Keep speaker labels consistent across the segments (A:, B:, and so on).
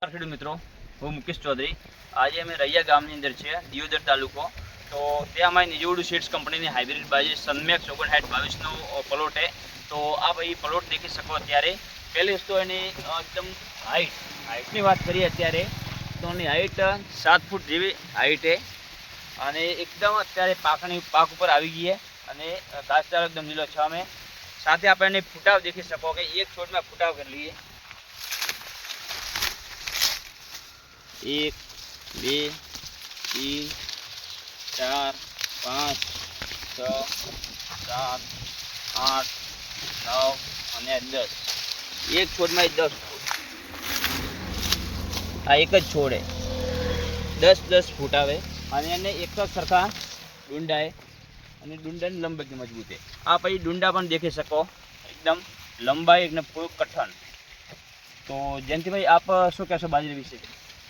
A: ખેડૂત મિત્રો, હું મુકેશ ચૌધરી. આજે અમે રૈયા ગામની અંદર છે, દિયોદર તાલુકો. તો ત્યાં અમારી નિજવડું સીડ્સ કંપનીની હાઇબ્રિડ બાજરી સનમેક્સ 5922નો પ્લોટ છે. તો આ ભાઈ પ્લોટ દેખી શકો. અત્યારે પહેલી વસ્તુ એની એકદમ હાઇટની વાત કરીએ અત્યારે તો એની હાઇટ 7 ફૂટ જેવી હાઇટ છે અને એકદમ અત્યારે પાક ઉપર આવી ગઈ છે અને ઘાસચારો એકદમ લીલો છામે. સાથે આપણે એની ફૂટાવ દેખી શકો કે એક છોડમાં ફૂટાવ કરી લઈએ. 1 2 3 4 5 6 7 8 9 અને 10. એક છોડમાં 10 ફૂટ. આ એક જ છોડ છે, 10 ફૂટ આવે અને એને એક જ સરખા ડુંડા અને ડુંડાની લંબાઈ મજબૂત છે. આ પછી ડુંડા પણ દેખી શકો, એકદમ લંબાઈ એકદમ પૂરું કઠણ. તો જયંતિભાઈ, આપ શું કહેશો બાજરી વિશે?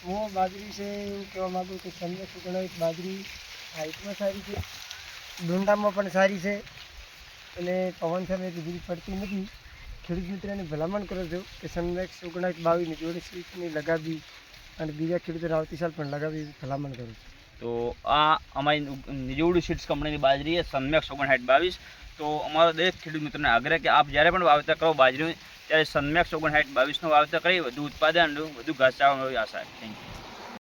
B: હું બાજરી વિશે એવું કહેવા માગું કે સનમેક્સ 59 બાજરી હાઇટમાં સારી છે, ડુંડામાં પણ સારી છે અને પવન સામે વીજળી પડતી નથી. ખેડૂત મિત્રોને ભલામણ કરો છો કે સનમેક્સ 5922ની જોડે સીટની લગાવી અને બીજા ખેડૂતોને આવતી સાલ પણ લગાવી ભલામણ કરું છું.
A: તો આ અમારી નિજવડું સીડ્સ કંપનીની બાજરી છે, સનમેક્સ 5922. તો અમારો દરેક ખેડૂત મિત્રોને આગ્રહ કે આપ જ્યારે પણ વાવેતર કરો બાજરી, ત્યારે સનમેક્સ 5922નું વાવેતર કરી વધુ ઉત્પાદન, વધુ ઘાસચારાની આશા. Thank you.